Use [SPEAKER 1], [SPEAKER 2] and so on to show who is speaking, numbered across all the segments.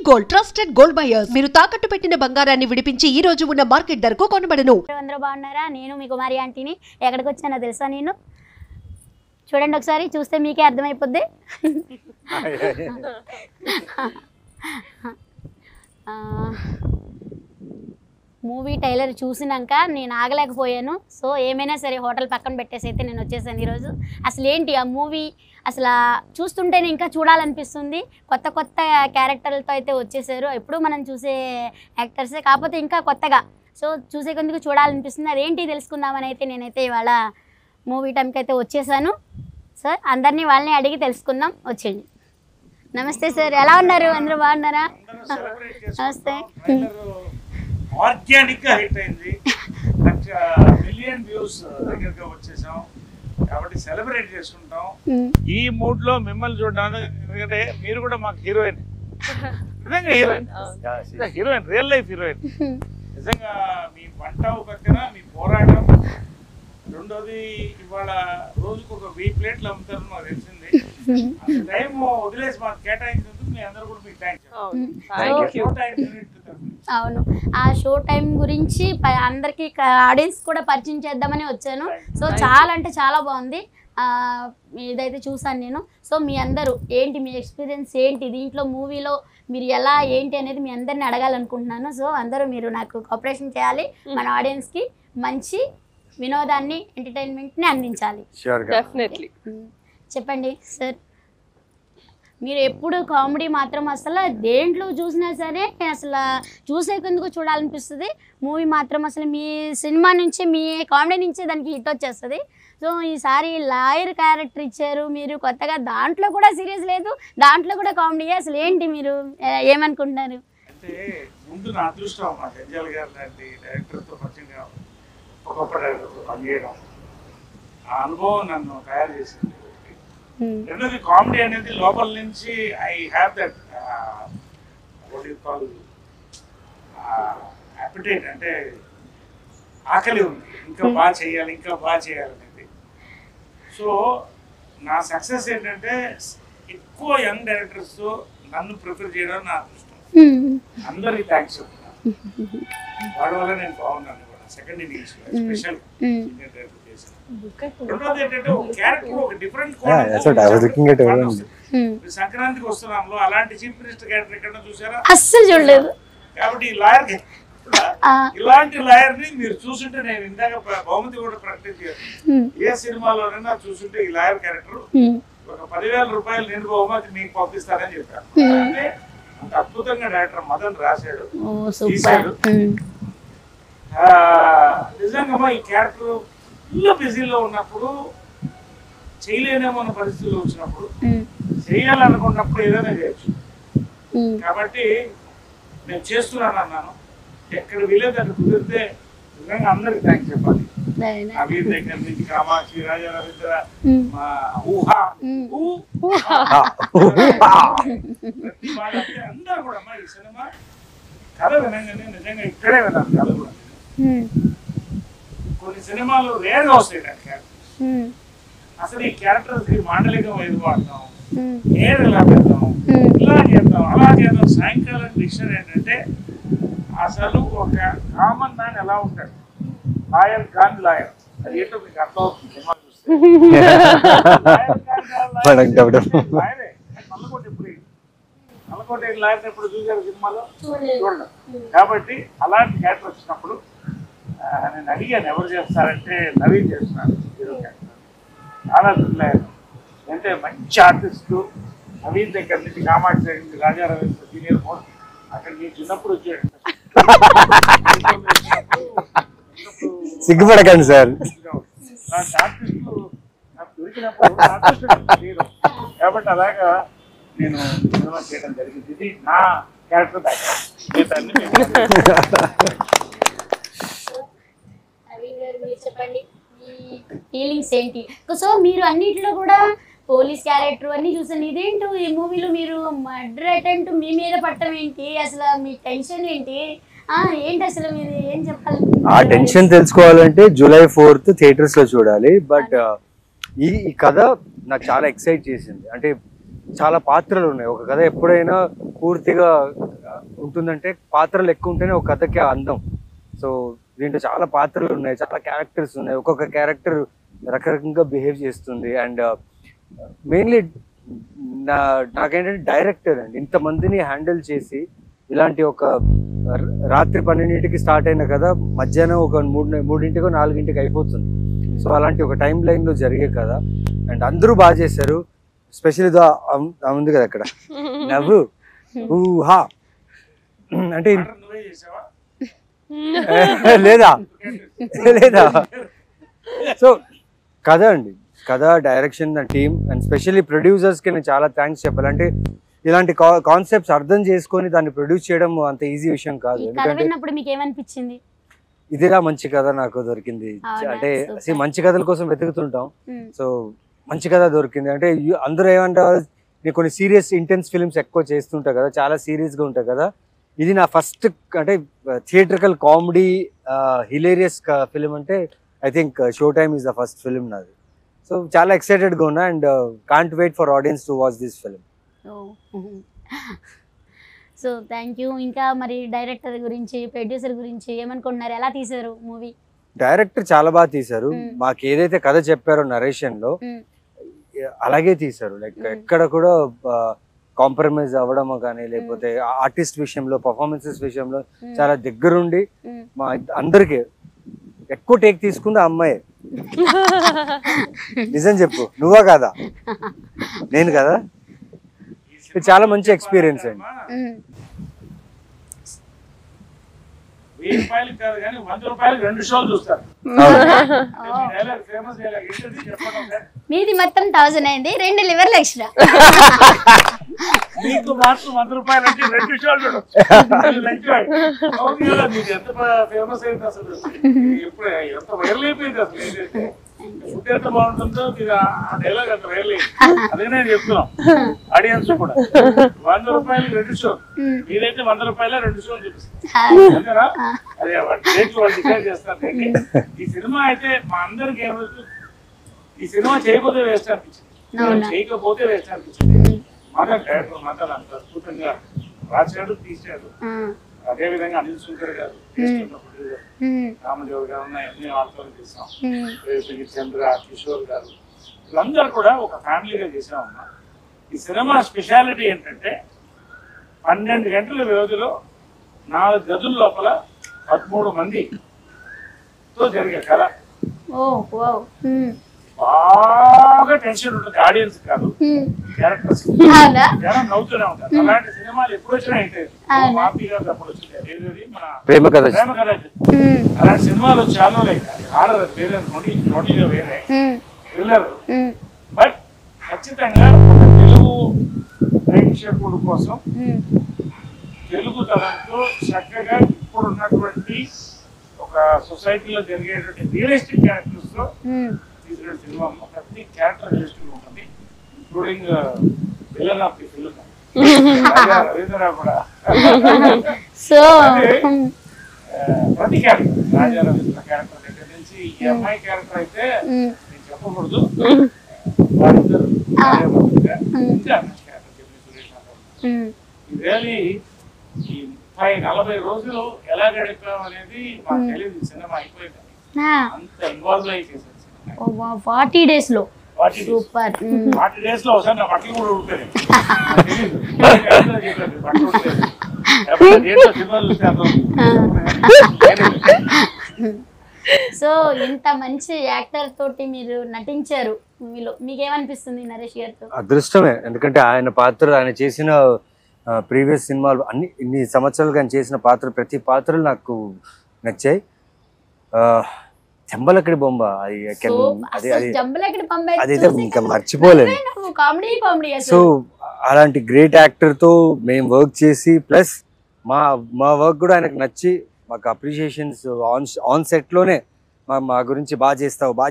[SPEAKER 1] Gold trusted gold buyers మీరు తాకట్టు పెట్టిన బంగారాన్ని విడిపించి ఈ రోజు ఉన్న మార్కెట్ ధరకు కొనబడను.
[SPEAKER 2] అందరూ బాగున్నారా? నేను మీ కుమారి ఆంటీని. ఎక్కడికి వచ్చానో తెలుసా? నేను చూడండి, ఒకసారి చూస్తే మీకే అర్థమైపోద్ది. మూవీ టైలర్ చూసినాక నేను ఆగలేకపోయాను. సో ఏమైనా సరే హోటల్ పక్కన పెట్టేసి అయితే నేను వచ్చేసాను ఈరోజు. అసలు ఏంటి ఆ మూవీ, అసలు చూస్తుంటేనే ఇంకా చూడాలనిపిస్తుంది. కొత్త కొత్త క్యారెక్టర్లతో అయితే వచ్చేసారు. ఎప్పుడు మనం చూసే యాక్టర్సే, కాకపోతే ఇంకా కొత్తగా. సో చూసే కొందుకు చూడాలనిపిస్తుంది. అదేంటి తెలుసుకుందామని అయితే నేనైతే ఇవాళ మూవీ టైంకి అయితే వచ్చేసాను. సార్ అందరినీ వాళ్ళని అడిగి తెలుసుకుందాం, వచ్చేయండి. నమస్తే సార్, ఎలా ఉన్నారు? అందరూ బాగున్నారా? నమస్తే.
[SPEAKER 3] ఆర్గానిక్ గా హిట్ అయింది, మిలియన్ వ్యూస్ దగ్గరగా వచ్చేసాం కాబట్టి సెలబ్రేట్ చేసుకుంటాం. ఈ మూడ్ లో మిమ్మల్ని చూడడానికి, ఎందుకంటే మీరు కూడా మాకు హీరోయిన్, నిజంగా హీరోయిన్, రియల్ లైఫ్ హీరోయిన్. నిజంగా మీ వంట పక్కన మీ పోరాటం, రెండోది ఇవాళ రోజుకు ఒక 1000 ప్లేట్లు అమ్ముతారు మాకు తెలిసింది. టైం వదిలేసి మాకు కేటాయించినందుకు మీ అందరూ కూడా మీకు థ్యాంక్స్.
[SPEAKER 2] అవును, ఆ షో టైం గురించి అందరికి ఆడియన్స్ కూడా పరిచయం చేద్దామని వచ్చాను. సో చాలా అంటే చాలా బాగుంది. ఇదైతే చూసాను నేను. సో మీ అందరూ ఏంటి, మీ ఎక్స్పీరియన్స్ ఏంటి దీంట్లో, మూవీలో మీరు ఎలా ఏంటి అనేది మీ అందరిని అడగాలనుకుంటున్నాను. సో అందరూ మీరు నాకు కోఆపరేషన్ చేయాలి, మన ఆడియన్స్కి మంచి వినోదాన్ని, ఎంటర్టైన్మెంట్ని అందించాలి. చెప్పండి సార్, మీరు ఎప్పుడు కామెడీ మాత్రం అసలు దేంట్లో చూసినా సరే అసలు చూసేందుకు చూడాలనిపిస్తుంది. మూవీ మాత్రం అసలు మీ సినిమా నుంచి, మీ కామెడీ నుంచి దానికి హిట్ వచ్చేస్తుంది. సో ఈసారి లాయర్ క్యారెక్టర్ ఇచ్చారు మీరు కొత్తగా, దాంట్లో కూడా సీరియస్ లేదు, దాంట్లో కూడా కామెడీ. అసలు ఏంటి, మీరు ఏమనుకుంటున్నారు?
[SPEAKER 3] అంటే ముందు నా అదృష్టం అమ్మా, జంజాల్ గారు లాంటి డైరెక్టర్తో పరిచయంగా గొప్ప డైరెక్టర్తో పనిచేయడం, ఆ అనుభవం నన్ను తయారు చేసింది. రెండోది కామెడీ అనేది లోపల నుంచి I have that what you call appetite, అంటే ఆకలి ఉంది, ఇంకా బాగా చేయాలి, ఇంకా బాగా చేయాలనేది. సో నా సక్సెస్ ఏంటంటే ఎక్కువ యంగ్ డైరెక్టర్స్తో నన్ను ప్రిఫర్ చేయడం నా అదృష్టం. అందరికీ థ్యాంక్స్ చెప్తున్నాను, వాడి వల్ల నేను బాగున్నాను. Second innings special senior director చేశాను. రెండోది ఏంటంటే ఒక క్యారెక్టర్ ఒక డిఫరెంట్ సంక్రాంతికి వస్తున్నాంలో అలాంటి చీఫ్ మినిస్టర్ క్యారెక్టర్ ఎక్కడ చూసారా?
[SPEAKER 2] అస్సలు చూడలేదు.
[SPEAKER 3] కాబట్టి ఈ లాయర్, ఇలాంటి లాయర్ ని మీరు చూసుంటే, నేను ఇందాక బహుమతి కూడా ప్రకటించాను, ఏ సినిమాలోనైనా చూసుంటే ఈ లాయర్ క్యారెక్టర్ ఒక 10,000 రూపాయలు నేను బహుమతి మీకు పంపిస్తానని చెప్పాను. అంటే అంత అద్భుతంగా డైరెక్టర్ మదన్ రాశాడు, తీశాడు. నిజంగా ఈ క్యారెక్టర్ ఫుల్ బిజీలో ఉన్నప్పుడు, చేయలేనేమో అన్న పరిస్థితుల్లో వచ్చినప్పుడు, చేయాలనుకున్నప్పుడు ఏదైనా చేయొచ్చు. కాబట్టి నేను చేస్తున్నాను అన్నాను. ఎక్కడ వీలేదు అక్కడ కుదిరితే నిజంగా అందరికి థ్యాంక్స్ చెప్పాలి. నవీన్ దగ్గర నుంచి కామాక్షి, రాజా రవీంద్ర, మా ఊహా, ప్రతి వాళ్ళంటే అందరూ కూడా ఈ సినిమా కథ వినగానే నిజంగా ఇక్కడే విన్నాను. కథ కూడా కొన్ని సినిమాలు రేర్గా వస్తాయి క్యారెక్టర్స్. అసలు ఈ క్యారెక్టర్స్ మాండలికం ఏది వాడతాం, ఏది ఎలా పెడతాం, ఇలా చేద్దాం, అలా చేద్దాం. సాయంకాలం డిక్షన్ ఏంటంటే అసలు ఒక కామన్ మ్యాన్ ఎలా ఉంటాడు, లాయర్ కాన్ లాయర్, అది ఏంటో మీకు అర్థం అవుతుంది సినిమా చూస్తే. నల్లకోట లాయర్ ఎప్పుడు చూసారు సినిమాలో? చూడండి. కాబట్టి అలాంటి క్యారెక్టర్ వచ్చినప్పుడు నేను అడిగాను ఎవరు చేస్తారంటే నవీన్ చేస్తున్నాను హీరో క్యారెక్టర్. చాలా థ్రిల్ అంటే మంచి ఆర్టిస్టు. నవీన్ దగ్గర నుంచి కామాక్షి దగ్గర నుంచి రాజా రవీంద్ర సీనియర్ మోస్ట్, అక్కడ నేను చిన్నప్పుడు వచ్చాడు.
[SPEAKER 4] సిగ్గుపడకండి సార్,
[SPEAKER 3] ఆర్టిస్టు నాకు దొరికినప్పుడు హీరో కాబట్టి అలాగా నేను సినిమా చేయడం జరిగింది. ఇది నా క్యారెక్టర్ బ్యాక్గ్రౌండ్.
[SPEAKER 2] చెప్పండి ఫీలింగ్స్ ఏంటి? సో మీరు అన్నిటిలో కూడా పోలీస్ క్యారెక్టర్ అన్ని చూసాను. ఇదేంటో ఈ మూవీలో మీరు మర్డర్ అటెంప్ట్ మీ మీద పట్టడం ఏంటి, అసలు మీ టెన్షన్ ఏంటి, ఏంటి అసలు మీరు ఏం చెప్పాలి?
[SPEAKER 4] ఆ టెన్షన్ తెలుసుకోవాలంటే July 4th థియేటర్స్ లో చూడాలి. బట్ ఈ కథ నాకు చాలా ఎక్సైట్ చేసింది. అంటే చాలా పాత్రలు ఉన్నాయి. ఒక కథ ఎప్పుడైనా పూర్తిగా ఉంటుందంటే పాత్రలు ఎక్కువ ఉంటేనే ఒక కథకి అందం. సో దీంట్లో చాలా పాత్రలు ఉన్నాయి, చాలా క్యారెక్టర్స్ ఉన్నాయి, ఒక్కొక్క క్యారెక్టర్ రకరకంగా బిహేవ్ చేస్తుంది. అండ్ మెయిన్లీ నాకేంటంటే డైరెక్టర్ అండి ఇంతమందిని హ్యాండిల్ చేసి ఇలాంటి ఒక రాత్రి 12ంటికి స్టార్ట్ అయిన కదా మధ్యాహ్నం ఒక 3ంటికో 4ంటికి అయిపోతుంది. సో అలాంటి ఒక టైం లైన్లో జరిగే కదా. అండ్ అందరూ బాగా చేశారు. స్పెషల్ ఇదో ఉంది కదా అక్కడ నవ్వు ఊహా అంటే
[SPEAKER 3] నువ్వే చేసావా?
[SPEAKER 4] లేదా లేదా. సో కథ అండి, కథ, డైరెక్షన్, టీమ్ అండ్ స్పెషల్లీ ప్రొడ్యూసర్స్కి నేను చాలా థ్యాంక్స్ చెప్పాలి. అంటే ఇలాంటి కాన్సెప్ట్స్ అర్థం చేసుకొని దాన్ని ప్రొడ్యూస్ చేయడం అంత ఈజీ విషయం కాదు.
[SPEAKER 2] ఎందుకంటే మీకు ఏమనిపించింది?
[SPEAKER 4] ఇదిలా మంచి కథ నాకు దొరికింది. అంటే మంచి కథల కోసం వెతుకుతుంటాం, సో మంచి కథ దొరికింది. అంటే అందరూ ఏమంటారు, నేను కొన్ని సీరియస్ ఇంటెన్స్ ఫిల్మ్స్ ఎక్కువ చేస్తుంటా కదా, చాలా సీరియస్గా ఉంటాయి కదా. ఇది నా ఫస్ట్ అంటే థియేట్రికల్ కామెడీ హిలేరియస్ ఫిలిం అంటే I think show time is the first film నాది. సో చాలా ఎక్సైటెడ్గా ఉన్నా and can't wait for audience to watch this film.
[SPEAKER 2] So thank you. ఇంకా మరి డైరెక్టర్ గురించి, ప్రొడ్యూసర్ గురించి ఏమనుకుంటున్నారు? ఎలా తీశారు మూవీ?
[SPEAKER 4] డైరెక్టర్ చాలా బాగా తీశారు. మాకు ఏదైతే కథ చెప్పారో నరేషన్లో అలాగే తీశారు. లైక్ ఎక్కడ కూడా కాంప్రమైజ్ అవ్వడమో కానీ లేకపోతే ఆర్టిస్ట్ విషయంలో, పర్ఫార్మెన్సెస్ విషయంలో చాలా దగ్గరుండి మా అందరికి ఎక్కువ టేక్ తీసుకుంది ఆ అమ్మాయి. నిజం చెప్పు, నువ్వా కాదా? నేను కదా. చాలా మంచి ఎక్స్పీరియన్స్ అండి.
[SPEAKER 3] 1000 రూపాయలు కాదు కానీ 100 రూపాయలు 2 షోలు చూస్తారు.
[SPEAKER 2] మీది మొత్తం 1000 అయింది, 2 లివర్లు ఎక్స్ట్రా.
[SPEAKER 3] మీకు మాత్రం 100 రూపాయలు అంటే 2 షోలు చూడొచ్చు. మీకు ఎంత ఫేమస్ అయింది అసలు, ఎప్పుడు ఎంత వైరల్ అయిపోయింది అసలు. ఏదైతే ఫుడ్ ఎంత బాగుంటుందో మీరు ఆ డైలాగ్ అంత వైరల్ అయింది. అదే నేను చెప్తున్నాం ఆడియన్స్ కూడా. 100 రూపాయలు 2 షోలు, మీరైతే 100 రూపాయల 2 షోలు చూపిస్తారు అంతేనా? అదే వాళ్ళు డిసైడ్ చేస్తారు. ఈ సినిమా అయితే మా అందరికి ఏమవుతుంది, ఈ సినిమా చేయకపోతే వేస్ట్ అనిపించింది, చేయకపోతే వేస్ట్ అనిపించింది. మదన్ డైరెక్టర్ మదన్ అంత అద్భుతంగా రాశాడు, తీశాడు. అదేవిధంగా అనిల్ శంకర్ గారు, రామదేవ్ గారు ఉన్నాయి, అన్ని వాళ్ళతో తీసాం. చంద్ర, కిషోర్ గారు, వీళ్ళందరూ కూడా ఒక ఫ్యామిలీగా చేసామన్నా. ఈ సినిమా స్పెషాలిటీ ఏంటంటే 12 గంటల వ్యవధిలో 4 గదుల లోపల 13 మందితో జరిగే కథ. బాగా టెన్షన్ ఉంటుంది ఆడియన్స్ కాదు, క్యారెక్టర్స్ నవ్వుతూనే ఉంటారు. అలాంటి సినిమాలు ఎప్పుడు వచ్చినా అయితే మాపి గారు అప్పుడు వచ్చింది మన ప్రేమ కథ. అలాంటి సినిమాలు చాలా లైక్ హారర్ వేరే, నోటిగా వేరే థ్రిల్లర్. బట్ ఖచ్చితంగా తెలుగు ప్రేక్షకుడు కోసం తెలుగు తరంతో చక్కగా ఇప్పుడున్నటువంటి ఒక సొసైటీలో జరిగేటువంటి రియలిస్టిక్ క్యారెక్టర్స్ తో తీసిన సినిమా. ప్రతి క్యారెక్టర్ రియలిస్టిక్ ఉంటుంది, including villain of the film Ravindra కూడా.
[SPEAKER 2] సో
[SPEAKER 3] ప్రతి క్యారెక్టర్, రాజా రవీంద్ర క్యారెక్టర్ దగ్గర నుంచి ఈ అమ్మాయి క్యారెక్టర్ అయితే నేను చెప్పకూడదు, వాళ్ళిద్దరు రియలీ ఈ 30-40 రోజులు ఎలా గడిపాం అనేది మాకు తెలియదు. సినిమా అయిపోయింది, అంత ఇన్వాల్వ్ అయి చేశారు.
[SPEAKER 2] 40 days లో సూపర్.
[SPEAKER 3] 40 days లో ఒకసారి నా బట్టలు కూడా ఉడిపోయాయి.
[SPEAKER 2] సో ఇంత మంచి యాక్టర్ తోటి మీరు నటించారు మూవీలో, మీకేమనిపిస్తుంది నరేష్ గారితో?
[SPEAKER 4] అదృష్టమే, ఎందుకంటే ఆయన పాత్ర, ఆయన చేసిన ప్రీవియస్ సినిమాలు అన్ని ఇన్ని సంవత్సరాలుగా ఆయన చేసిన పాత్ర, ప్రతి పాత్రలు నాకు నచ్చాయి. చెంబలక్కడి బొమ్మ అదైతే ఇంకా మర్చిపోలేదు. సో అలాంటి గ్రేట్ యాక్టర్ తో మేము వర్క్ చేసి ప్లస్ మా వర్క్ కూడా ఆయనకు నచ్చి మాకు అప్రిషియేషన్స్ ఆన్ సెట్ లోనే మా గురించి బాగా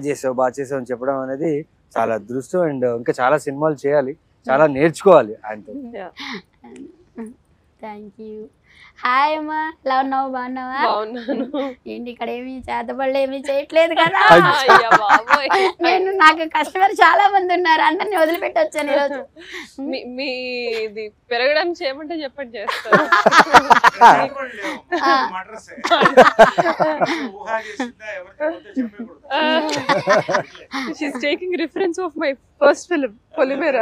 [SPEAKER 4] చేసావు అని చెప్పడం అనేది చాలా అదృష్టం. అండ్ ఇంకా చాలా సినిమాలు చేయాలి, చాలా నేర్చుకోవాలి ఆయనతో.
[SPEAKER 2] Thank you. హాయ్ అమ్మా, ఎలా ఉన్నావు? బాగున్నావా?
[SPEAKER 5] బాగున్నాను.
[SPEAKER 2] ఏంటి ఇక్కడ ఏమి చేతబడులు ఏమి చేయట్లేదు కదా?
[SPEAKER 5] అయ్యా బాబోయ్.
[SPEAKER 2] నాకు కస్టమర్ చాలా మంది ఉన్నారు, అందరిని వదిలిపెట్టి వచ్చాను ఈరోజు.
[SPEAKER 5] మీది పెరగడానికి చేయమంటే చెప్పండి, చేస్తాను. She's taking reference of my first film Polimera.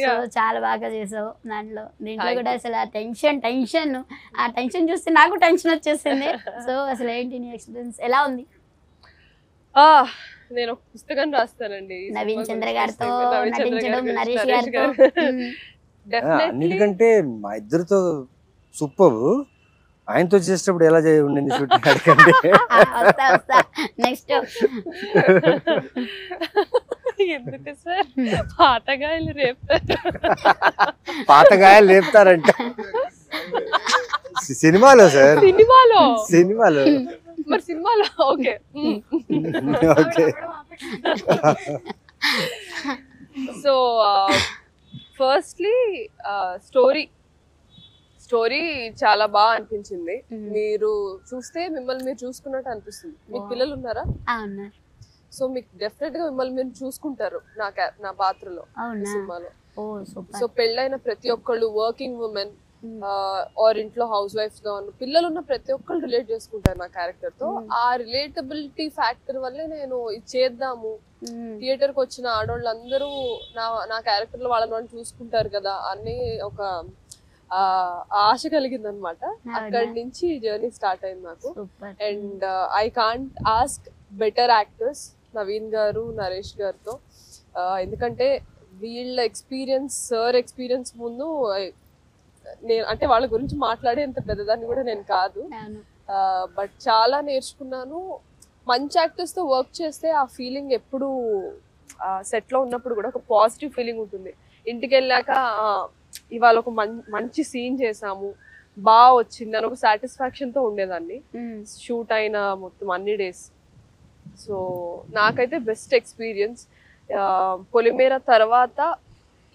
[SPEAKER 2] So చాలా బాగా చేసావు దీంట్లో కూడా అసలు ఆ టెన్షన్ చూస్తే నాకు టెన్షన్ వచ్చేసింది. సో అసలు ఏంటి నీ ఎక్స్పీరియన్స్ ఎలా ఉంది?
[SPEAKER 5] నేను ఒక పుస్తకం రాస్తానండి,
[SPEAKER 2] నవీన్ చంద్ర గారితో నటించడం, నరేష్ గారితో.
[SPEAKER 4] అన్నిటికంటే మా ఇద్దరితో సూపర్. ఆయనతో చేసేటప్పుడు ఎలా ఉండింది షూటింగ్ అడగండి.
[SPEAKER 2] నెక్స్ట్
[SPEAKER 5] ఎందుకు సార్ పాతగాయలు
[SPEAKER 4] పాతగాయలు లేపుతారంట సినిమాలో సార్. సినిమాలో
[SPEAKER 5] మరి సినిమాలో ఓకే. సో ఫస్ట్లీ స్టోరీ చాలా బాగా అనిపించింది. మీరు చూస్తే మిమ్మల్ని మీరు చూసుకున్నట్టు అనిపిస్తుంది. మీకు పిల్లలు ఉన్నారా? సో మీకు డెఫినెట్ గా మిమ్మల్ని మీరు చూసుకుంటారు నా పాత్రలో సినిమాలో. సో పెళ్ళైన ప్రతి ఒక్కళ్ళు, వర్కింగ్ ఉమెన్ ఆర్ ఇంట్లో హౌస్ వైఫ్స్ గా ఉన్న పిల్లలు ఉన్న ప్రతి ఒక్కళ్ళు రిలేట్ చేసుకుంటారు నా క్యారెక్టర్ తో. ఆ రిలేటబిలిటీ ఫ్యాక్టర్ వల్లే నేను ఇది చేద్దాము, థియేటర్ కి వచ్చిన ఆడవాళ్ళందరూ నా క్యారెక్టర్ లో వాళ్ళని చూసుకుంటారు కదా అని ఒక ఆశ కలిగింది అనమాట. అక్కడి నుంచి జర్నీ స్టార్ట్ అయింది నాకు. And I can't ask better actors Naveen గారు, నరేష్ గారితో. ఎందుకంటే వీళ్ళ సార్ ఎక్స్పీరియన్స్ ముందు నేను అంటే వాళ్ళ గురించి మాట్లాడేంత పెద్దదాన్ని కూడా నేను కాదు. బట్ చాలా నేర్చుకున్నాను. మంచి యాక్టర్స్ తో వర్క్ చేస్తే ఆ ఫీలింగ్ ఎప్పుడు సెట్ లో ఉన్నప్పుడు కూడా ఒక పాజిటివ్ ఫీలింగ్ ఉంటుంది. ఇంటికి వెళ్ళాక ఇవాళ ఒక మంచి సీన్ చేసాము, బాగా వచ్చింది అని ఒక సాటిస్ఫాక్షన్ తో ఉండేదాన్ని షూట్ అయిన మొత్తం అన్ని డేస్. సో నాకైతే బెస్ట్ ఎక్స్పీరియన్స్. పొలిమేర తర్వాత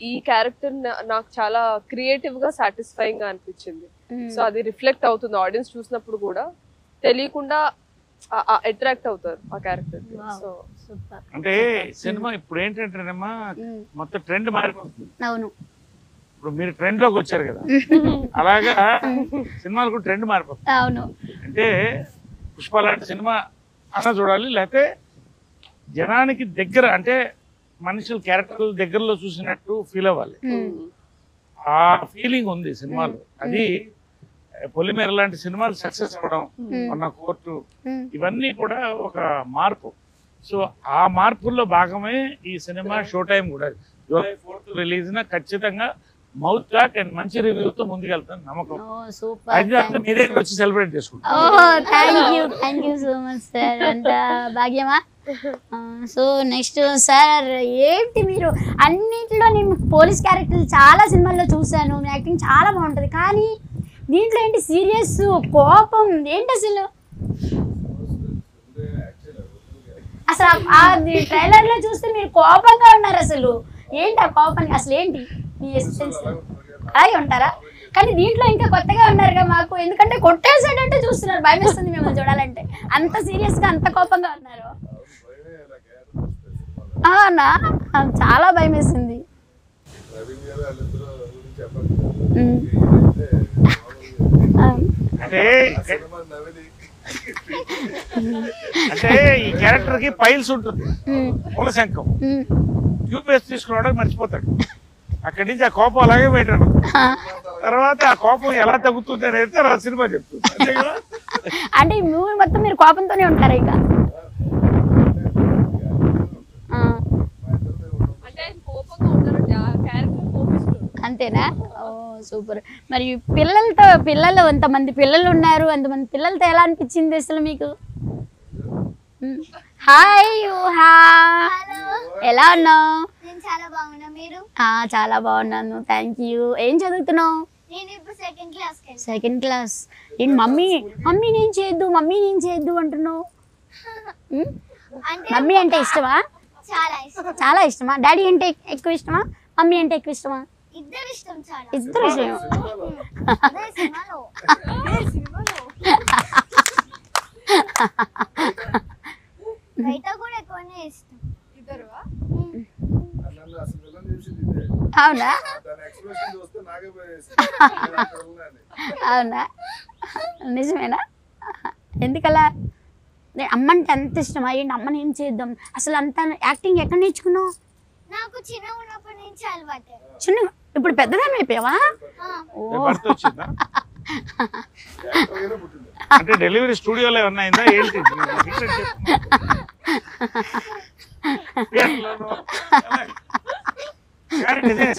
[SPEAKER 5] ఈ క్యారెక్టర్ నాకు చాలా క్రియేటివ్ గా సాటిస్ఫైయింగ్ గా అనిపించింది. సో అది రిఫ్లెక్ట్ అవుతుంది ఆడియన్స్ చూసినప్పుడు కూడా, తెలియకుండా అట్రాక్ట్ అవుతారు ఆ క్యారెక్టర్. సో
[SPEAKER 3] అంటే సినిమా ఇప్పుడు ఏంటంటేనమ్మా మొత్తం ట్రెండ్ మారిపోతుంది. ఇప్పుడు మీరు ట్రెండ్ లోకి వచ్చారు కదా, అలాగా సినిమాలు కూడా ట్రెండ్ మారిపోతుంది. అంటే పుష్ప లాంటి సినిమా అన్న చూడాలి, లేకపోతే జనానికి దగ్గర అంటే మనుషుల క్యారెక్టర్ల దగ్గరలో చూసినట్టు ఫీల్ అవ్వాలి. ఆ ఫీలింగ్ ఉంది సినిమాలో. అది పొలిమేర లాంటి సినిమాలు సక్సెస్ అవ్వడం, మన కోర్టు, ఇవన్నీ కూడా ఒక మార్పు. సో ఆ మార్పుల్లో భాగమే ఈ సినిమా షో టైం కూడా. జూలై 4th రిలీజ్ ఖచ్చితంగా మౌత్ టాక్ అండ్ మంచి రివ్యూతో ముందుకెళ్తాను నమ్మకం. మీ దగ్గర వచ్చి సెలబ్రేట్ చేసుకుంటాం.
[SPEAKER 2] సో నెక్స్ట్ సార్ ఏంటి మీరు అన్నింటిలో నేను పోలీస్ క్యారెక్టర్ చాలా సినిమాల్లో చూసాను, మీ యాక్టింగ్ చాలా బాగుంటుంది, కానీ దీంట్లో ఏంటి సీరియస్ కోపం ఏంటి అసలు? అసలు ట్రైలర్ లో చూస్తే మీరు కోపంగా ఉన్నారు, అసలు ఏంటి ఆ కోపానికి అసలు ఏంటి మీ ఎక్స్పీరియన్స్? అలాగే ఉంటారా? కానీ దీంట్లో ఇంకా కొత్తగా ఉన్నారుగా మాకు, ఎందుకంటే కొట్టేసేటట్టు చూస్తున్నారు, భయం వేస్తుంది మిమ్మల్ని చూడాలంటే, అంత సీరియస్ గా అంత కోపంగా ఉన్నారు. అవునా, చాలా భయం వేసింది.
[SPEAKER 3] అంటే ఈ క్యారెక్టర్ కి పైల్స్ ఉంటుంది, మూలశంఖం, ట్యూబ్వేస్ తీసుకురావడానికి మర్చిపోతాడు. అక్కడి నుంచి ఆ కోపం అలాగే పెట్టాడు. తర్వాత ఆ కోపం ఎలా తగ్గుతుంది అనేది తర్వాత సినిమా చెప్తుంది. అంతే కదా?
[SPEAKER 2] అంటే ఈ మూవీ మొత్తం మీరు కోపంతోనే ఉంటారు ఇక? అంతేనా? ఓ సూపర్. మరి పిల్లలు ఎంతమంది పిల్లలు ఉన్నారు, అంతమంది పిల్లలతో ఎలా అనిపించింది అసలు మీకు? హాయ్ యూహా, ఎలా ఉన్నావు? చాలా బాగున్నాను, థ్యాంక్ యూ. ఏం చదువుతున్నావు? Second class. ఏంటి మమ్మీ నేను చేయొద్దు అంటున్నావు? మమ్మీ అంటే ఇష్టమా? చాలా ఇష్టమా? డాడీ అంటే ఎక్కువ ఇష్టమా, మమ్మీ అంటే ఎక్కువ ఇష్టమా?
[SPEAKER 6] ఇద్దరు ఇష్టం చాలా.
[SPEAKER 2] ఇద్దరు
[SPEAKER 6] అదే సినిమాలో. బయట కూడా ఎక్కువనే ఇష్టం.
[SPEAKER 2] అవునా అవునా నిజమేనా? ఎందుకలా? అమ్మంటే అంత ఇష్టమా? ఏంటి అమ్మని ఏం చేద్దాం అసలు? అంత యాక్టింగ్ ఎక్కడ నేర్చుకున్నావు?
[SPEAKER 6] నాకు చిన్న ఉన్నప్పటి నుంచి అలవాటే.
[SPEAKER 2] చిన్న ఇప్పుడు పెద్దదాన్ని అయిపోయావా?
[SPEAKER 3] అంటే డెలివరీ స్టూడియోలో ఏమన్నా అయిందా ఏంటి?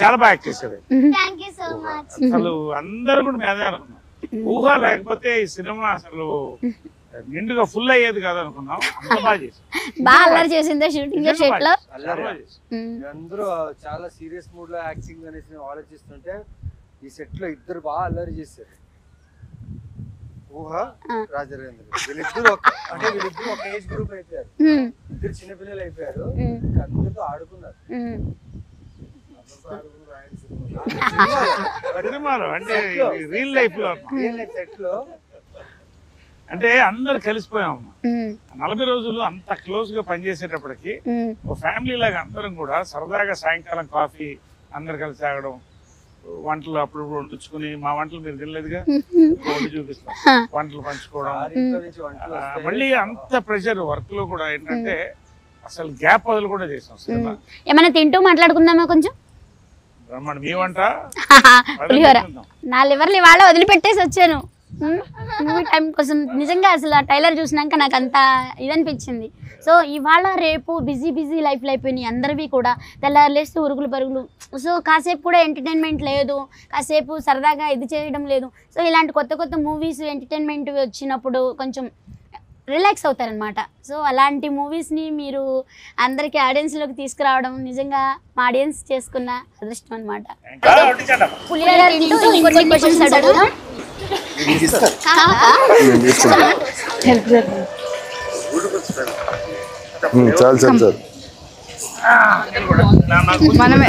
[SPEAKER 3] చాలా బాగా యాక్ట్ చేశాడు.
[SPEAKER 6] Thank you so much.
[SPEAKER 3] అసలు అందరూ కూడా మేదే అనుకున్నాం. ఊహ లేకపోతే ఈ సినిమా అసలు నిండుగా ఫుల్ అయ్యేది కాదు అనుకున్నాం. అంత బాగా చేశాడు.
[SPEAKER 2] బాగా అల్లరి చేసిందా షూటింగ్ సెట్ లో?
[SPEAKER 4] అందరూ చాలా సీరియస్ మూడ్ లో యాక్టింగ్ అనేసి ఆలోచిస్తుంటే ఈ సెట్ లో ఇద్దరు బాగా అల్లరి చేశారు. ఊహ రాజరేంద్ర వీళ్ళిద్దరు వీళ్ళిద్దరు ఒక ఏజ్ గ్రూప్ అయిపోయారు. ఇద్దరు చిన్నపిల్లలు అయిపోయారు. అందరితో ఆడుకున్నారు.
[SPEAKER 3] అంటే రియల్ లైఫ్ లో
[SPEAKER 4] సెట్ లో
[SPEAKER 3] అంటే అందరు కలిసిపోయాము. 40 రోజులు అంత క్లోజ్ గా పనిచేసేటప్పటికి ఒక ఫ్యామిలీ లాగా అందరం కూడా సరదాగా సాయంకాలం కాఫీ అందరు కలిసి తాగడం, వంటలు అప్పుడు వండుకుని, మా వంటలు మీరు తినలేదుగా, వండి చూపిస్తాం, వంటలు పంచుకోవడం. మళ్ళీ అంత ప్రెషర్ వర్క్ లో కూడా ఏంటంటే అసలు గ్యాప్ వదులు కూడా చేసాం సినిమా.
[SPEAKER 2] ఏమైనా తింటూ మాట్లాడుకుందామా కొంచెం?
[SPEAKER 3] బ్రహ్మాండ మీ వంట
[SPEAKER 2] నా లివర్లు ఇవాళ వదిలిపెట్టేసి వచ్చాను మూవీ టైం కోసం. నిజంగా అసలు ఆ టైలర్ చూసినాక నాకు అంత ఇదనిపించింది. సో ఇవాళ రేపు బిజీ లైఫ్లో అయిపోయినాయి అందరివి కూడా. తెల్లారులేస్తే ఉరుగులు పరుగులు. సో కాసేపు కూడా ఎంటర్టైన్మెంట్ లేదు, కాసేపు సరదాగా ఇది చేయడం లేదు. సో ఇలాంటి కొత్త మూవీస్ ఎంటర్టైన్మెంట్ వచ్చినప్పుడు కొంచెం రిలాక్స్ అవుతారనమాట. సో అలాంటి మూవీస్ని మీరు అందరికీ ఆడియన్స్లోకి తీసుకురావడం నిజంగా మా ఆడియన్స్ చేసుకున్న అదృష్టం అనమాట.
[SPEAKER 7] మనమే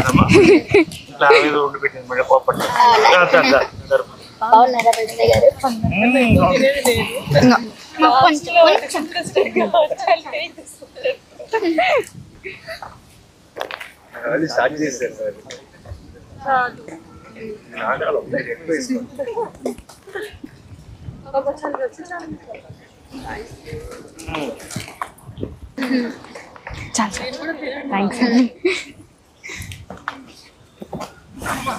[SPEAKER 7] థ్యాంక్స్ అండి.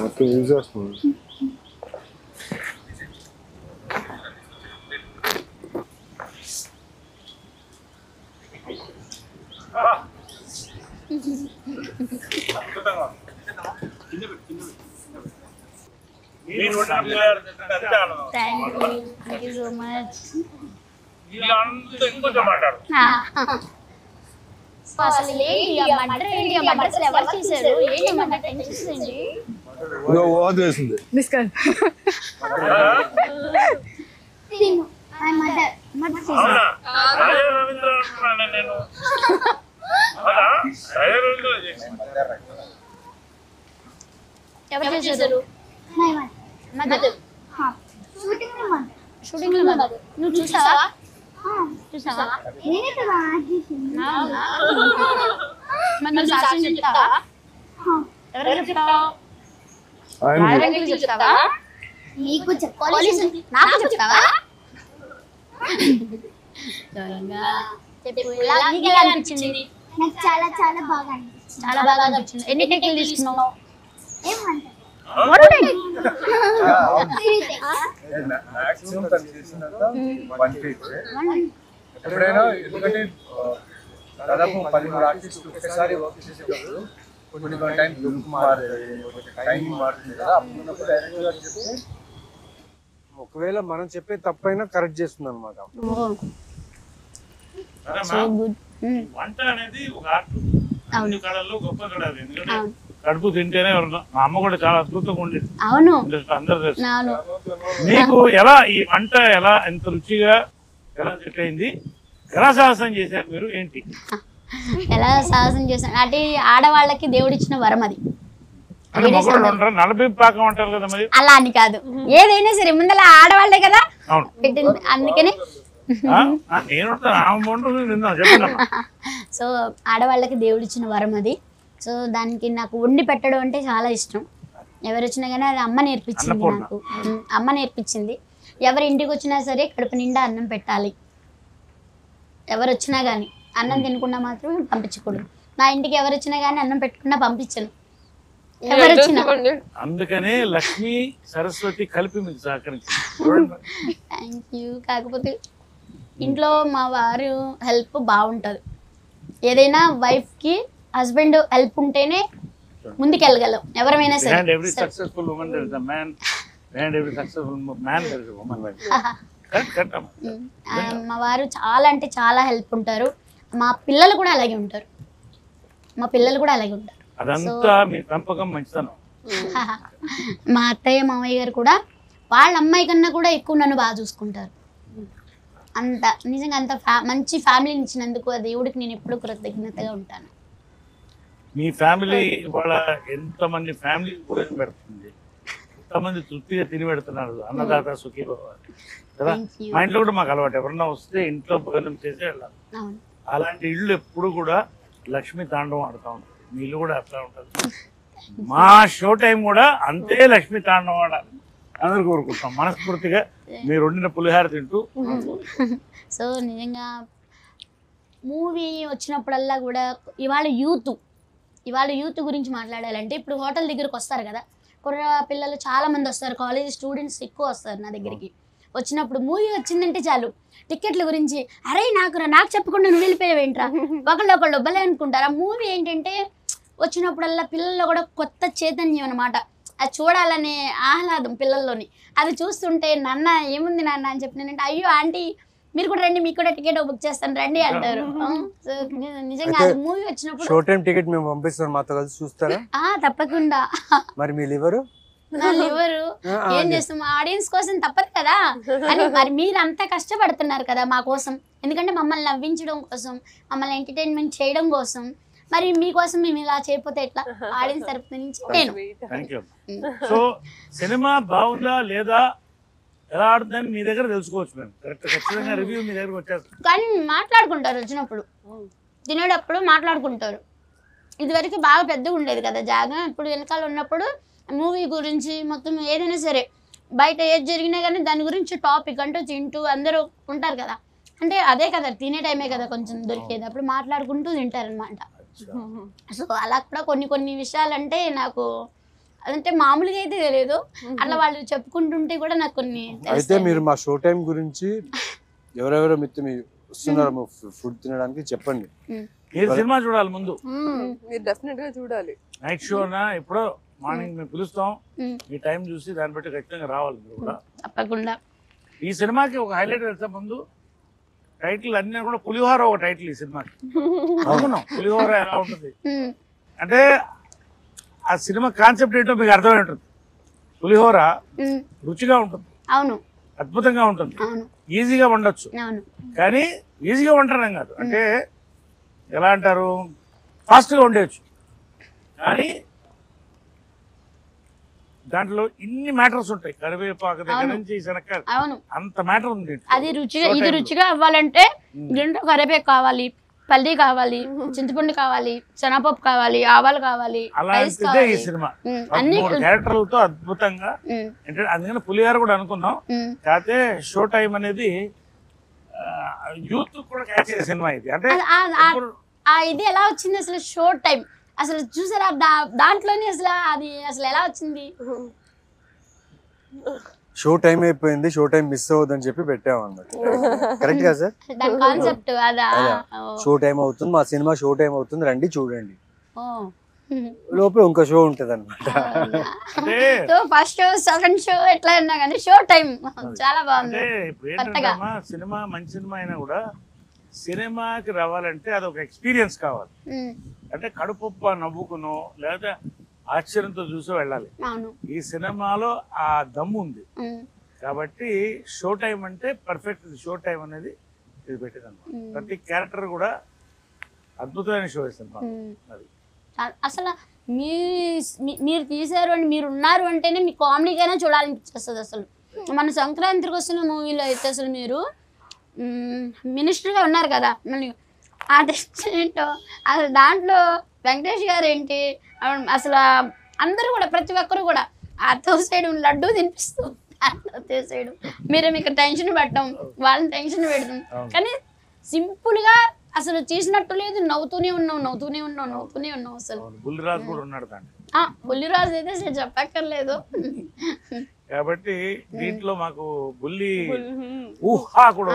[SPEAKER 8] మొత్తం యూజ్ చేస్తున్నాను.
[SPEAKER 2] Thank you so much. అసలు ఏంటి మర్డర్ ఏంటి? మర్డర్ అసలు ఎవరు చేశారు? ఏంటి మర్డర్? టెన్షన్ ఏంటి?
[SPEAKER 8] వేసింది
[SPEAKER 2] ఎవరు చేశారు? షూటింగ్ లో నువ్వు చూసావా? చెప్తావా? ఎవరు చెప్తావా? చెప్తావా?
[SPEAKER 6] నీకు
[SPEAKER 2] నాకు చెప్తావా? ఎలా అనిపించింది?
[SPEAKER 6] నాకు చాలా చాలా బాగా అనిపించింది.
[SPEAKER 2] చాలా బాగా అనిపించింది. ఎన్ని టేకులు తీసుకున్నావు?
[SPEAKER 6] ఏమంటారు?
[SPEAKER 4] ఎప్పుడైనా ఎందుకంటే దాదాపు 13 ఆర్టిస్టులు ఒకసారి వర్క్ చేసేటప్పుడు కొన్ని టైం టైం మారుతుంది కదా. అప్పుడు డైరెక్టర్ గారు చెప్తే ఒకవేళ మనం చెప్పే తప్పైనా కరెక్ట్ చేస్తుంది అనమాట.
[SPEAKER 3] వంట అనేది ఒక ఆర్ట్. అన్ని కళల్లో గొప్ప కళ అది. ఎందుకంటే కడుపు తింటేనే మా అమ్మ కూడా చాలా అద్భుతంగా ఉండేది.
[SPEAKER 2] అవును,
[SPEAKER 3] అందరూ తెలుసు. మీకు ఎలా ఈ వంట ఎలా ఎంత రుచిగా ఎలా సెట్ అయింది? ఎలా సాహసం చేశారు మీరు? ఏంటి
[SPEAKER 2] ఎలా సాహసం చేశాను అంటే ఆడవాళ్ళకి దేవుడిచ్చిన వరం అది.
[SPEAKER 3] అంటే మొగలు ఉంటారు, నలభై పాకం అంటారు కదా మరి.
[SPEAKER 2] అలా అని కాదు, ఏదైనా సరే ముందర ఆడవాళ్లే కదా
[SPEAKER 3] అవును.
[SPEAKER 2] పెట్టింది, అందుకని
[SPEAKER 3] నేను చెప్పండి.
[SPEAKER 2] సో ఆడవాళ్ళకి దేవుడు ఇచ్చిన వరం అది. సో దానికి నాకు వండి పెట్టడం అంటే చాలా ఇష్టం. ఎవరు వచ్చినా కానీ అది అమ్మ నేర్పించింది నాకు. అమ్మ నేర్పించింది. ఎవరి ఇంటికి వచ్చినా సరే కడుపు నిండా అన్నం పెట్టాలి. ఎవరు వచ్చినా కానీ అన్నం తినకుండా మాత్రం పంపించకూడదు. నా ఇంటికి ఎవరు వచ్చినా కానీ అన్నం పెట్టకుండా పంపించను. ఎవరు వచ్చినా.
[SPEAKER 3] అందుకనే లక్ష్మి సరస్వతి కలిపి మీకు సహకరించింది.
[SPEAKER 2] Thank you. కాకపోతే ఇంట్లో మా వారు హెల్ప్ బాగుంటుంది. ఏదైనా వైఫ్కి హస్బెండ్ హెల్ప్ ఉంటేనే ముందుకెళ్ళగలం ఎవరైనా సరే.
[SPEAKER 3] Behind every successful woman there is a man. Behind every successful man there is a woman. Correct.
[SPEAKER 2] మా వారు చాలా అంటే చాలా హెల్ప్ ఉంటారు. మా పిల్లలు కూడా అలాగే ఉంటారు.
[SPEAKER 3] అదంతా మీ పెంపకం మంచితనం.
[SPEAKER 2] మా అత్తయ్య మామయ్య గారు కూడా వాళ్ళ అమ్మాయి కన్నా కూడా ఎక్కువ నన్ను బాగా చూసుకుంటారు. అంత నిజంగా అంత మంచి ఫ్యామిలీని ఇచ్చినందుకు ఆ దేవుడికి నేను ఎప్పుడు కృతజ్ఞతగా ఉంటాను.
[SPEAKER 3] మీ ఫ్యామిలీ వాళ్ళ ఎంతమంది ఫ్యామిలీ భోజనం పెడుతుంది, ఎంతమంది తృప్తిగా తిని పెడుతున్నారు. అన్నదాత సుఖీ భవ కదా. మా ఇంట్లో కూడా మాకు అలవాటు, ఎవరన్నా వస్తే ఇంట్లో భోజనం చేసి వెళ్ళాలి. అలాంటి ఇళ్ళు ఎప్పుడు కూడా లక్ష్మీ తాండవం ఆడుతూ ఉంటుంది. మీ ఇల్లు కూడా అట్లా ఉంటుంది. మా షో టైం కూడా అంతే లక్ష్మీ తాండవం ఆడాలి అందరు కోరుకుంటాం మనస్ఫూర్తిగా. మీరు వండిన పులిహార తింటూ.
[SPEAKER 2] సో నిజంగా మూవీ వచ్చినప్పుడల్లా కూడా ఇవాళ యూత్ గురించి మాట్లాడాలంటే, ఇప్పుడు హోటల్ దగ్గరకు వస్తారు కదా, కుర్ర పిల్లలు చాలా మంది వస్తారు, కాలేజ్ స్టూడెంట్స్ ఎక్కువ వస్తారు నా దగ్గరికి. వచ్చినప్పుడు మూవీ వచ్చిందంటే చాలు టికెట్ల గురించి, అరే నాకు చెప్పకుండా నువ్వు వెళ్ళిపోయావేంట్రా, ఒకళ్ళు భలే అనుకుంటారు. ఆ మూవీ ఏంటంటే వచ్చినప్పుడల్లా పిల్లల్లో కూడా కొత్త చైతన్యం అనమాట. అది చూడాలనే ఆహ్లాదం పిల్లల్లోని. అది చూస్తుంటే నాన్న ఏముంది నాన్న అని చెప్పినానంటే, అయ్యో ఆంటీ మీరు కూడా రండి, మీకు కూడా టికెట్ బుక్ చేస్తాను రండి అంటారు. నిజంగా అది మూవీ వచ్చినప్పుడు
[SPEAKER 4] షో టైం టికెట్ మేము పంపిస్తాం, మాతో కలిసి చూస్తారా?
[SPEAKER 2] తప్పకుండా.
[SPEAKER 4] మరి మీ లివరు
[SPEAKER 2] ఏం చేస్తాం, ఆడియన్స్ కోసం తప్పదు కదా. అని మరి మీరు అంతా కష్టపడుతున్నారు కదా మా కోసం, ఎందుకంటే మమ్మల్ని నవ్వించడం కోసం, మమ్మల్ని ఎంటర్టైన్మెంట్ చేయడం కోసం. మరి మీకోసం మేము ఇలా చేయకపోతే ఎట్లా? ఆడియన్స్ తరపు నుంచి నేను.
[SPEAKER 3] సో సినిమా బాగుందా లేదా ఎలా ఆడుతుందని మీ దగ్గర తెలుసుకోవచ్చు. మేము ఖచ్చితంగా రివ్యూ మీ దగ్గరకు వచ్చేస్తాం.
[SPEAKER 2] కానీ మాట్లాడుకుంటారు వచ్చినప్పుడు, తినేటప్పుడు మాట్లాడుకుంటారు. ఇదివరకు బాగా పెద్దగా ఉండేది కదా జాగా. ఇప్పుడు వెనకాల ఉన్నప్పుడు మూవీ గురించి మొత్తం ఏదైనా సరే బయట ఏది జరిగినా కానీ దాని గురించి టాపిక్ అంటూ తింటూ అందరూ ఉంటారు కదా. అంటే అదే కదా తినే టైమే కదా కొంచెం దొరికేది, అప్పుడు మాట్లాడుకుంటూ తింటారనమాట. సో అలా కూడా కొన్ని విషయాలు అంటే నాకు అదంటే మామూలుగా అయితే తెలియదు, అట్లా వాళ్ళు చెప్పుకుంటుంటే కూడా నాకు కొన్ని.
[SPEAKER 4] అయితే మీరు మా షో టైం గురించి ఎవరెవరో మిత్రులు వస్తున్నారో ఫుడ్ తినడానికి చెప్పండి.
[SPEAKER 3] మీరు సినిమా చూడాలి ముందు,
[SPEAKER 5] మీరు డెఫినెట్ గా చూడాలి.
[SPEAKER 3] నైట్ షోనా ఎప్పుడో మార్నింగ్ మేము పిలుస్తాం, మీ టైం చూసి దాన్ని బట్టి ఖచ్చితంగా రావాలి మీరు కూడా
[SPEAKER 2] తప్పకుండా.
[SPEAKER 3] ఈ సినిమాకి ఒక హైలైట్ వెళ్తే ముందు టైటిల్ అన్నీ కూడా పులిహోర ఒక టైటిల్ ఈ సినిమాకి. అనుకున్నాం పులిహోర ఎలా ఉంటుంది అంటే ఆ సినిమా కాన్సెప్ట్ ఏంటో మీకు అర్థమై ఉంటుంది. పులిహోర రుచిగా ఉంటుంది,
[SPEAKER 2] అవును,
[SPEAKER 3] అద్భుతంగా ఉంటుంది, ఈజీగా వండొచ్చు. కానీ ఈజీగా వండడం కాదు, అంటే ఎలా అంటారు, ఫాస్ట్గా వండేయచ్చు. కానీ దాంట్లో ఇన్ని మ్యాటర్స్ ఉంటాయి. కరివేపాకు దగ్గర నుంచి శనక్కాయ అంత మ్యాటర్ ఉంది.
[SPEAKER 2] అది రుచిగా ఇది రుచిగా అవ్వాలంటే దీంట్లో కరివేపాకు కావాలి, పల్లి కావాలి, చింతపండు కావాలి, శనగపప్పు కావాలి, ఆవాలు కావాలి.
[SPEAKER 3] అలాంటిదే ఈ సినిమా. క్యారెక్టర్లతో అద్భుతంగా. అందుకని పులిహార కూడా అనుకున్నాం. కాకపోతే షో టైం అనేది యూత్ కూడా క్యాచ్ చేసే సినిమా ఇది. అంటే
[SPEAKER 2] ఇది ఎలా వచ్చింది అసలు షో టైం అసలు చూసారా? దాంట్లోనే అసలు ఎలా వచ్చింది?
[SPEAKER 4] షో టైం అయిపోయింది, షో టైం మిస్ అవ్వదని చెప్పి పెట్టాము అన్నమాట. కరెక్ట్ గా సార్?
[SPEAKER 2] దాని కాన్సెప్ట్ అదా?
[SPEAKER 4] షో టైం అవుతుంది, మా సినిమా షో టైం అవుతుంది, రండి చూడండి. లోపల ఇంకో షో ఉంటది అనమాట.
[SPEAKER 2] ఫస్ట్ షో సెకండ్ షో ఎట్లా అన్నా కానీ షో టైం చాలా బాగుంది.
[SPEAKER 3] సినిమా మంచి సినిమా అయినా కూడా సినిమాకి రావాలంటే అదొక ఎక్స్పీరియన్స్ కావాలి. అంటే కడుపుప్ప నవ్వుకునో లేదా ఆశ్చర్యంతో చూసి వెళ్ళాలి. ఈ సినిమాలో ఆ దమ్ము ఉంది కాబట్టి షో టైం అంటే పర్ఫెక్ట్. షో టైం అనేది ఇది పెట్టేదన్నమాట. ప్రతి క్యారెక్టర్ కూడా అద్భుతమైన షో సినిమా. అది
[SPEAKER 2] అసలు మీరు తీశారు అని మీరు ఉన్నారు అంటేనే మీ కామెడీకైనా చూడాలనిపించేస్తుంది అసలు. మన సంక్రాంతికి వస్తున్న మూవీలో అయితే అసలు మీరు మినిస్టర్గా ఉన్నారు కదా, మళ్ళీ ఆ టెస్ట్ ఏంటో అసలు దాంట్లో వెంకటేష్ గారు ఏంటి అసలు అందరూ కూడా ప్రతి ఒక్కరు కూడా ఆ తోసేయడం లడ్డూ తినిపిస్తూ తోసేయడం, మీరు మీకు టెన్షన్ పెట్టడం, వాళ్ళని టెన్షన్ పెడతాం, కానీ సింపుల్గా అసలు చేసినట్టు లేదు, నవ్వుతూనే ఉన్నాం అసలు.
[SPEAKER 3] బుల్లిరాజు కూడా ఉన్నాడు దాంట్లో.
[SPEAKER 2] బుల్లిరాజు అయితే అసలు చెప్పక్కర్లేదు.
[SPEAKER 3] కాబట్టి దీంట్లో మాకు బుల్లి ఊహా కూడా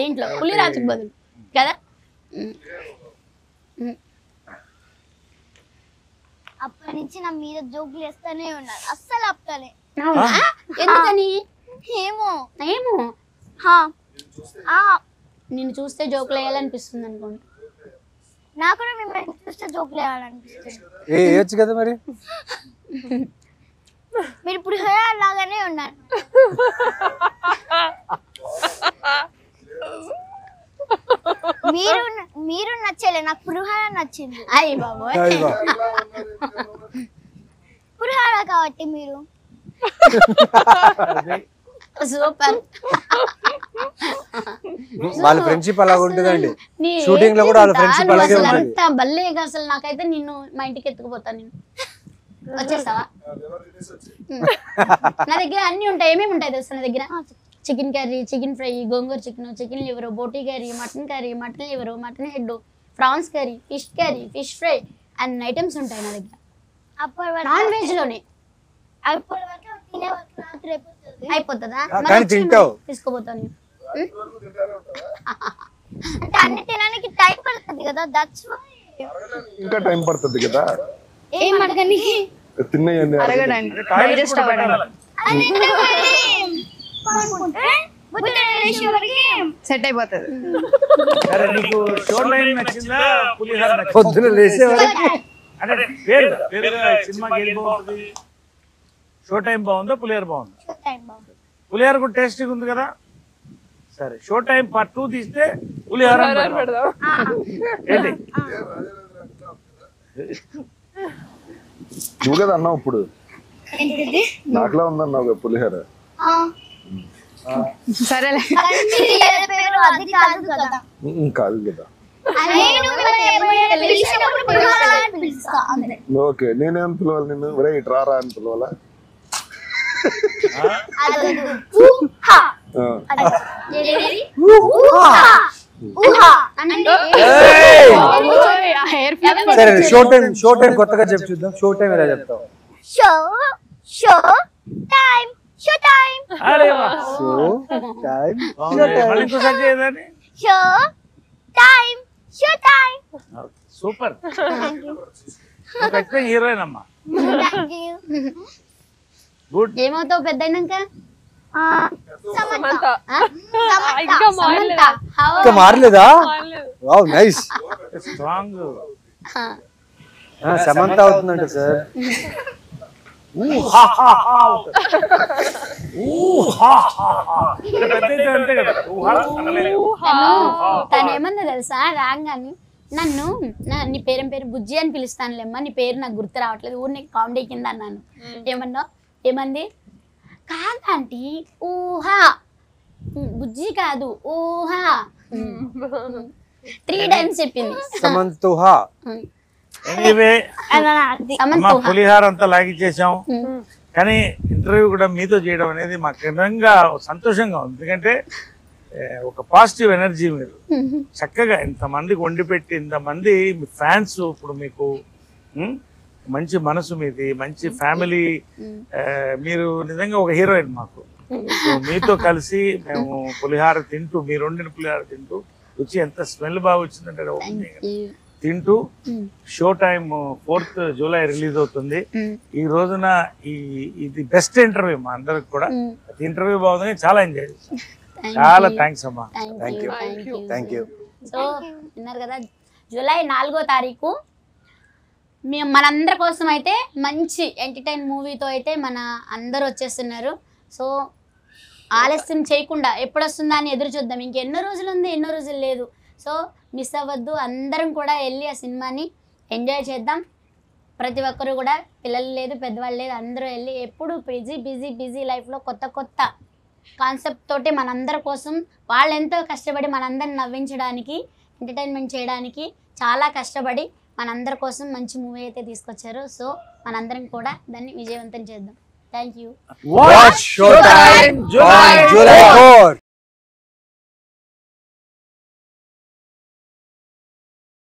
[SPEAKER 2] దీంట్లో బుల్లిరాజుకి బదులు కదా.
[SPEAKER 6] అప్పటి నుంచి నా మీద జోకులు వేస్తూనే ఉన్నారు, అస్సలు ఆపుతానే.
[SPEAKER 2] ఎందుకని
[SPEAKER 6] ఏమో
[SPEAKER 2] ఏమో నిన్ను చూస్తే జోకులు వేయాలనిపిస్తుంది అనుకోండి.
[SPEAKER 6] నాకు కూడా మిమ్మల్ని చూస్తే జోకులు వేయాలనిపిస్తుంది.
[SPEAKER 4] వేయచ్చు కదా మరి.
[SPEAKER 6] మీరు ఇప్పుడు లాగానే ఉన్నారు. మీరు నచ్చలే, నాకు పులిహోర నచ్చింది.
[SPEAKER 2] అయ్యి బాబోయ్,
[SPEAKER 6] పులిహోర కాబట్టి మీరు
[SPEAKER 2] సూపర్.
[SPEAKER 4] వాళ్ళ ఫ్రెండ్షిప్ అలాగ ఉంటుందండి, షూటింగ్ లో కూడా వాళ్ళ ఫ్రెండ్షిప్ అలాగే ఉంటుంది.
[SPEAKER 2] అంతా బల్లేగా అసలు నాకైతే నిన్ను మా ఇంటికి ఎత్తుకుపోతాను. నేను వచ్చేస్తావా? నా దగ్గర అన్ని ఉంటాయి. ఏమేమి ఉంటాయి తెలుసా నా దగ్గర? చికెన్ కర్రీ, చికెన్ ఫ్రై, గోంగూర చికెన్, చికెన్ లివర్, బోటీ curry, mutton liver, mutton head, prawns curry, fish fry అన్ని ఐటమ్స్ ఉంటాయి నా దగ్గర. నాన్ వెజ్ లోనే అయిపోతుందా? తీసుకోపోతాను.
[SPEAKER 6] అన్ని తినడానికి టైం పడుతుంది కదా, దట్స్ వై.
[SPEAKER 8] ఇంకా టైం పడుతుంది కదా
[SPEAKER 6] ఏం అడగనికి
[SPEAKER 8] తినేయండి
[SPEAKER 7] అడగడానికి డైజెస్ట్ అవ్వడానికి సెట్ అయిపోతుంది.
[SPEAKER 3] సరే, నీకు షో లైన్ నచ్చిందా పులిహోర నచ్చిందా?
[SPEAKER 4] పొద్దున లేసే
[SPEAKER 3] అంటే పేరుగా సినిమాకి ఏది బాగుంటుంది? షో టైం బాగుందా పులిహోర బాగుందా? పులిహోర కూడా టేస్టీగా ఉంది కదా. సరే, షో టైం పార్ట్ 2 తీస్తే పులిహోర పెడదాం. ఏంటి
[SPEAKER 8] నువ్వు కదా అన్నావు ఇప్పుడు, నాకులా ఉందన్నావు పులిహోర.
[SPEAKER 7] సరేలే,
[SPEAKER 8] కాదు కదా. ఓకే, నేనేం పిలవాలి నిన్ను? ఒరే ఇటు రారా అని పిలవాలా?
[SPEAKER 4] సరే, షో టైం కొత్తగా చెప్పు చూద్దాం. షో టైం ఎలా చెప్తావు?
[SPEAKER 6] షో టైం
[SPEAKER 3] అరే వా,
[SPEAKER 4] షో టైం
[SPEAKER 3] మళ్ళీ ఇంకోసారి చేయదని.
[SPEAKER 6] షో టైం
[SPEAKER 3] సూపర్, ఖచ్చితంగా హీరోయిన్ అమ్మా. గుడ్.
[SPEAKER 2] ఏమవుతావు పెద్ద అయినాక?
[SPEAKER 4] ఇంకా మారలేదా? Wow, nice.
[SPEAKER 3] స్ట్రాంగ్.
[SPEAKER 4] సమంత అవుతుందంట సార్.
[SPEAKER 2] తను ఏమన్నా తెలుసా, రాగాని నన్ను నీ పేరు బుజ్జి అని పిలుస్తానులేమ్మా, నీ పేరు నాకు గుర్తు రావట్లేదు, ఊరిని కామెడీ కింద అన్నాను. ఏమంది? కాదంటీ, ఊహా, బుజ్జి కాదు ఊహా. 3 times చెప్పింది
[SPEAKER 4] సమంతుహా.
[SPEAKER 3] ఎనీవే, పులిహార అంతా లాగిచ్చేసాం, కానీ ఇంటర్వ్యూ కూడా మీతో చేయడం అనేది మాకు నిజంగా సంతోషంగా ఉంది. ఎందుకంటే ఒక పాజిటివ్ ఎనర్జీ, మీరు చక్కగా ఇంతమందికి వండి పెట్టి, ఇంతమంది ఫ్యాన్స్, ఇప్పుడు మీకు మంచి మనసు మీది, మంచి ఫ్యామిలీ, మీరు నిజంగా ఒక హీరోయిన్ మాకు. మీతో కలిసి మేము పులిహార తింటూ, మీరు వండిన పులిహార తింటూ, రుచి ఎంత స్మెల్ బాగా వచ్చిందంటే తింటూ, show time 4th July release అవుతుంది. ఈ రోజున ఇది బెస్ట్ ఇంటర్వ్యూ మా అందరికి కూడా. ఇంటర్వ్యూ బాగుంది, చాలా ఎంజాయ్ చేస్తాం. చాలా థ్యాంక్స్ అమ్మా.
[SPEAKER 4] Thank you.
[SPEAKER 2] సో విన్నారు కదా, జూలై 4వ తారీఖు మేము మనందరి కోసం అయితే మంచి ఎంటర్టైన్ మూవీతో అయితే మన అందరూ వచ్చేస్తున్నారు. సో ఆలస్యం చేయకుండా ఎప్పుడు వస్తుందా అని ఎదురు చూద్దాం. ఇంకెన్నో రోజులు ఉంది, ఎన్నో రోజులు లేదు. సో మిస్ అవ్వద్దు, అందరం కూడా వెళ్ళి ఆ సినిమాని ఎంజాయ్ చేద్దాం. ప్రతి ఒక్కరు కూడా పిల్లలు లేదు పెద్దవాళ్ళు లేదు అందరూ వెళ్ళి ఎప్పుడు బిజీ లైఫ్లో కొత్త కాన్సెప్ట్ తోటి మనందరి కోసం వాళ్ళు ఎంతో కష్టపడి మనందరిని నవ్వించడానికి ఎంటర్టైన్మెంట్ చేయడానికి చాలా కష్టపడి మనందరి కోసం మంచి మూవీ అయితే తీసుకొచ్చారు. సో మనందరం కూడా దాన్ని విజయవంతం చేద్దాం. Thank you.
[SPEAKER 4] Watch Showtime on July